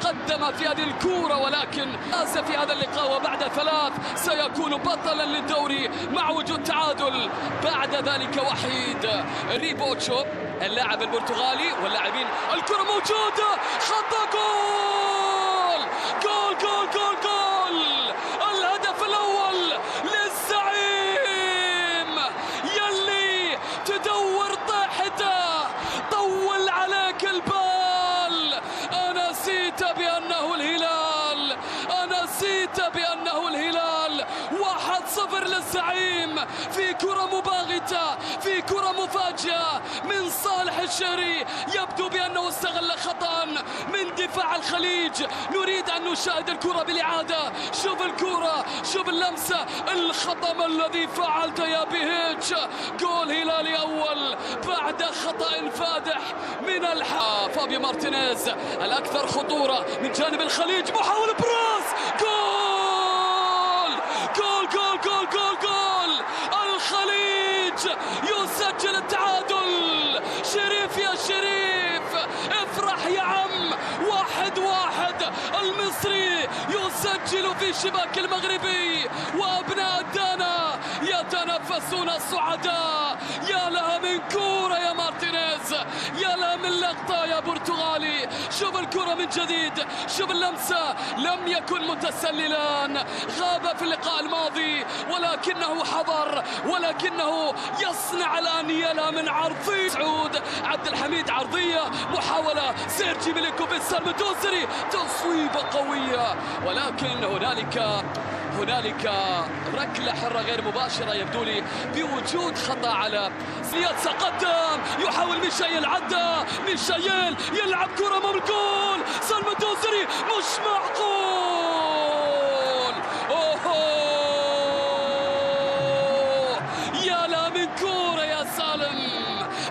تقدم في هذه الكورة ولكن فاز في هذا اللقاء، وبعد 3 سيكون بطلا للدوري مع وجود تعادل. بعد ذلك وحيد ريبوتشو اللاعب البرتغالي واللاعبين، الكرة موجودة، خطأ، جول جول جول جول جول، الهدف الأول للزعيم يلي تدور طاحته، طول عليك البال، أنا نسيت بأنه الهلال، أنا نسيت بأنه الهلال. 1-0 للزعيم في كرة مباغتة، في كرة مفاجئة من صالح الشهري، يبدو بأنه استغل خطأ من دفاع الخليج. نريد أن نشاهد الكرة بالإعادة، شوف الكرة، شوف اللمسة، الخطأ الذي فعلته يا بيهيتش. جول هلالي أول بعد خطأ فادح من فابيو مارتينيز الأكثر خطورة من جانب الخليج، محاولة براس، جول جول جول جول جول جول، الخليج يسجل التعادل. شريف يا شريف، افرح يا عم، 1-1، المصري يسجل في شباك المغربي، وأبناء الدانا يتنفسون الصعداء. يا لها من كورة يا مارتينيز، يا لها من لقطة يا برتغالي. شوف الكرة من جديد، شوف اللمسة، لم يكن متسللا، غاب في اللقاء الماضي ولكنه حضر، ولكنه يصنع الآن. يا لها من عرضية سعود عبد الحميد، عرضية، محاولة، سيرجي ميلينكوفيتش، سالم الدوسري، تصويبة قوية، ولكن هنالك ركلة حرة غير مباشرة يبدو لي بوجود خطأ على سياد. تقدم، يحاول ميشايل، عدى ميشايل، يلعب كرة أمام الجول، سالم الدوسري، مش معقول، أوه يا لا من كورة يا سالم،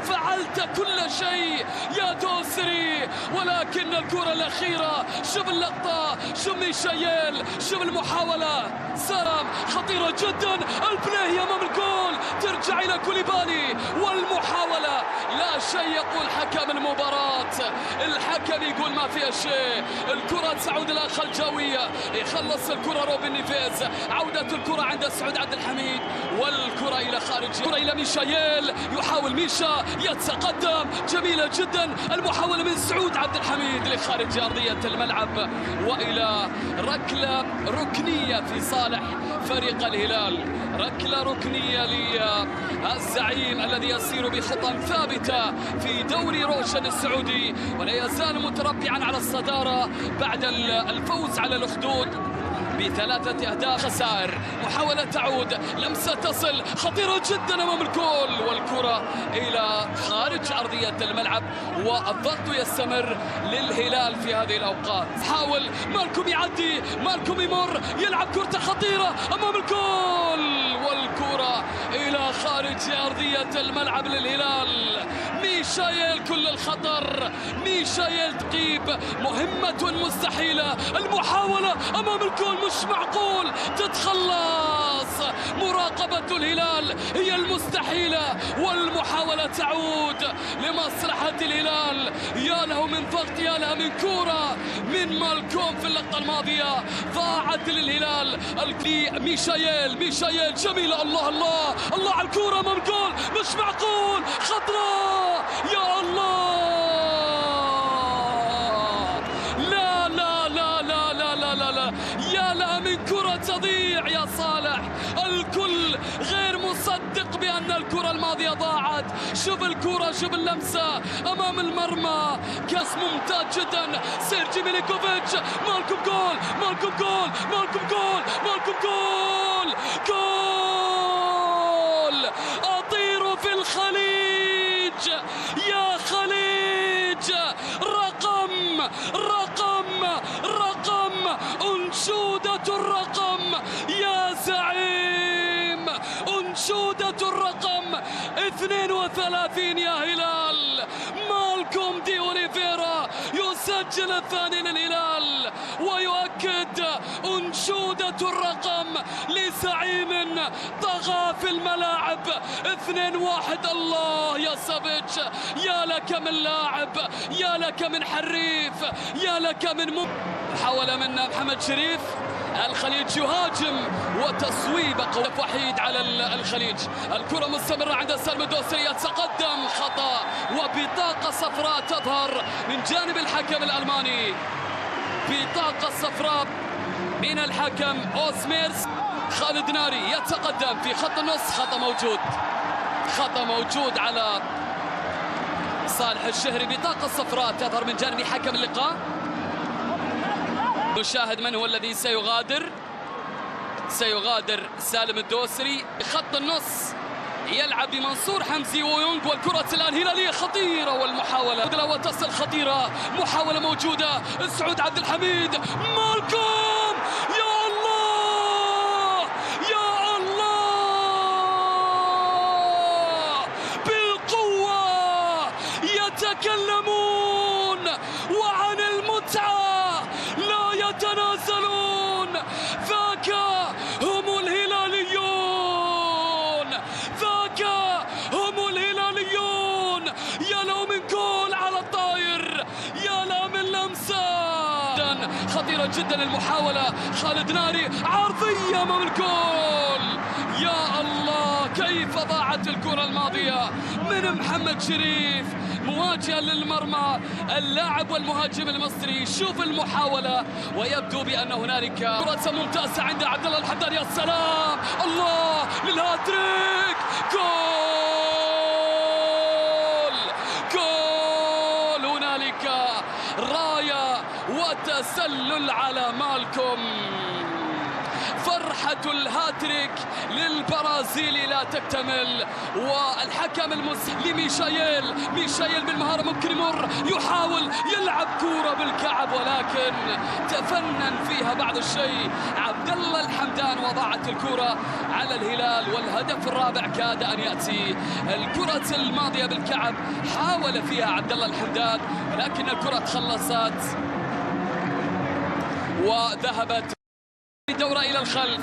فعلت كل شيء يا دوسري، ولكن الكرة الأخيرة، شوف اللقطة، شوف ميشايل، شوف المحاولة، سلام خطيرة جدا، البلاي أمام الجول، ترجع إلى كوليبالي، والمحاولة لا شيء يقول حكم المباراة، الحكم يقول ما فيها شيء. الكرة تعود إلى خلجاوية، يخلص الكرة روبن نيفيز، عودة الكرة عند سعود عبد الحميد، والكرة إلى خارج، الكرة إلى ميشايل، يحاول ميشا، يتقدم، جميلة جدا المحاولة من سعود عبد الحميد لخارج أرضية الملعب، وإلى ركلة ركنية في صالح فريق الهلال. ركلة ركنية للزعيم الذي يسير بخطى ثابتة في دوري روشن السعودي، ولا يزال متربعا على الصدارة بعد الفوز على الأخدود ب3 أهداف خسائر. محاولة تعود، لمسة تصل، خطيرة جدا أمام الجول، والكرة إلى خارج أرضية الملعب، والضغط يستمر للهلال في هذه الأوقات. حاول مالكم يعدي، مالكم يمر، يلعب كرة خطيرة أمام الجول، والكرة إلى خارج أرضية الملعب للهلال. ميشايل كل الخطر، ميشايل تقيب، مهمة مستحيلة، المحاولة أمام الجول، مش معقول تتخلص، مراقبة الهلال هي المستحيلة، والمحاولة تعود لمصلحة الهلال. يا له من ضغط، يا له من كورة من مالكوم في اللقطة الماضية، ضاعت للهلال. ميشايل، ميشايل جميلة، الله الله الله على الكورة أمام الجول، مش معقول، خطرة، يا الله، لا لا لا لا لا لا لا لا، يا لها من كرة تضيع يا صالح، الكل غير مصدق بأن الكرة الماضية ضاعت. شوف الكرة، شوف اللمسة أمام المرمى، كاس ممتاز جدا، سيرجي ميلينكوفيتش، مالكم جول، مالكم جول، مالكم جول، مالكم جول، جول، أطير في الخليج يا خليج، رقم أنشودة الرقم يا زعيم، أنشودة الرقم 32 يا هلال. مالكم دي أوليفيرا يسجل الثاني للهلال ويؤكد أنشودة الرقم لزعيم طغى في الملاعب. 2-1. الله يا سافيتش، يا لك من لاعب، يا لك من حريف، يا لك من محاولة من محمد شريف. الخليج يهاجم وتصويب قوي وحيد على الخليج. الكرة مستمرة عند سالم الدوسري، يتقدم خطأ وبطاقة صفراء تظهر من جانب الحكم الألماني. بطاقة صفراء من الحكم أوسميرز. خالد ناري يتقدم في خط النص، خطأ موجود على صالح الشهري. بطاقة صفراء تظهر من جانب حكم اللقاء. نشاهد من هو الذي سيغادر سالم الدوسري. خط النص يلعب بمنصور حمزي ويونغ، والكرة الآن هلالية خطيرة، والمحاولة وتصل خطيرة. محاولة موجودة، سعود عبد الحميد، مالكم، يا الله يا الله، بالقوة يتكلمون وعن المتعة لا يتنازلون. ذاك هم الهلاليون، ذاك هم الهلاليون. يا لو من جول على الطاير، يا لا من لمسة خطيرة جدا. المحاولة خالد ناري، عرضية امام الجول. يا الله كيف ضاعت الكرة الماضية من محمد شريف مواجهة للمرمى اللاعب والمهاجم المصري. شوف المحاولة، ويبدو بأن هنالك كرة ممتازة عند عبد الله الحمدان. يا سلام، الله للهاتريك، جول. هنالك راية وتسلل على مالكم. فرحة الهاتريك للبرازيلي لا تكتمل، والحكم ميشايل بالمهارة ممكن يمر، يحاول يلعب كورة بالكعب، ولكن تفنن فيها بعض الشيء عبد الله الحمدان، وضاعت الكرة على الهلال. والهدف الرابع كاد أن يأتي. الكرة الماضية بالكعب حاول فيها عبد الله الحمدان، ولكن الكرة تخلصت وذهبت دورة إلى الخلف.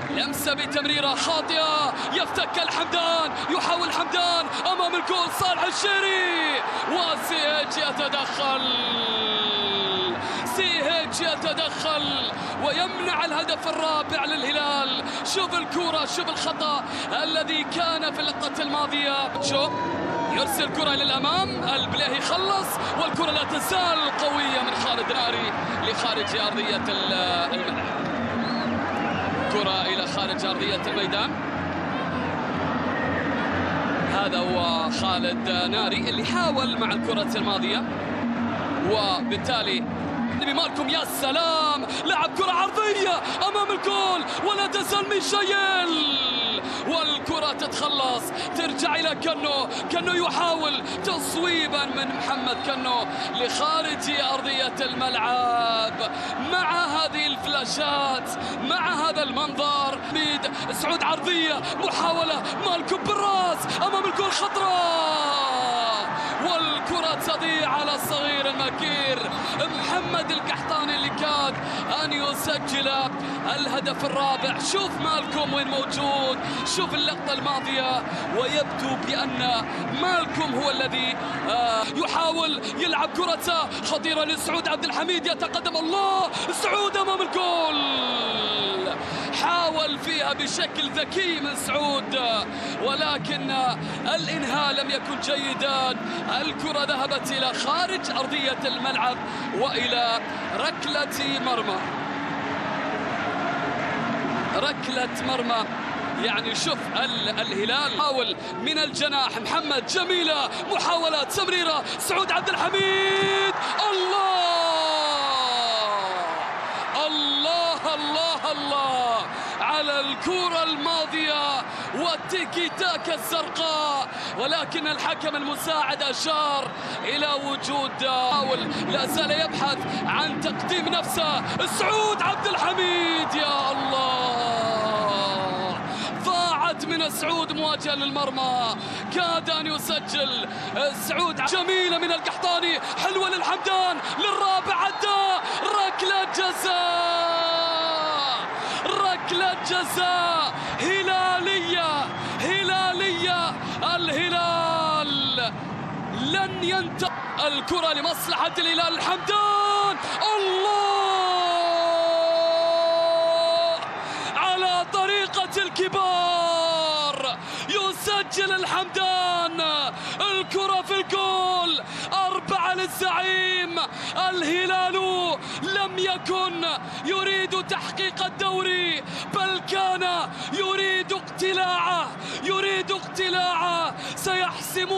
لمسة بتمريرة خاطئة، يفتك الحمدان، يحاول حمدان أمام الجول صالح الشهري، وسيهيج يتدخل ويمنع الهدف الرابع للهلال. شوف الكرة، شوف الخطأ الذي كان في اللقطة الماضية. شوف يرسل كرة للأمام، البلاهي خلص، والكرة لا تزال قوية من خالد ناري لخارج أرضية الملعب. كرة إلى خارج أرضية الميدان. هذا هو خالد ناري اللي حاول مع الكرة الماضية، وبالتالي مالكم. يا سلام، لعب كرة عرضية أمام الجول، ولا تزال ميشايل، والكرة تتخلص، ترجع إلى كنو يحاول تصويبا من محمد كنو لخارج أرضية الملعب. مع هذه الفلاشات، مع هذا المنظر، سعود عرضية، محاولة مالكم بالراس أمام الجول، خطرة، والكرة تضيع على الصغير المكير محمد القحطاني اللي كاد أن يسجل الهدف الرابع. شوف مالكم وين موجود، شوف اللقطة الماضية، ويبدو بأن مالكم هو الذي يحاول يلعب كرة خطيرة لسعود عبد الحميد، يتقدم، الله، سعود أمام الجول، حاول فيها بشكل ذكي من سعود، ولكن الإنهاء لم يكن جيدا. الكرة ذهبت إلى خارج أرضية الملعب وإلى ركلة مرمى. يعني شوف الهلال حاول من الجناح، محمد جميلة، محاولة تمريرة، سعود عبد الحميد، الله على الكرة الماضية والتيكي تاكا الزرقاء، ولكن الحكم المساعد أشار إلى وجود لا زال يبحث عن تقديم نفسه. سعود عبد الحميد، يا الله، ضاعت من سعود مواجهة للمرمى، كاد أن يسجل سعود. جميلة من القحطاني، حلوة للحمدان، للرابع، عدى ركلة جزاء ركلة جزاء هلالية، الهلال لن ينتهي. الكرة لمصلحة الهلال، الحمدان، الله على طريقة الكبار يسجل الحمدان، الكرة في الجول، 4 للزعيم. الهلال لم يكن يريد تحقيق الدوري، بل كان يريد اقتلاعه، سيحسمون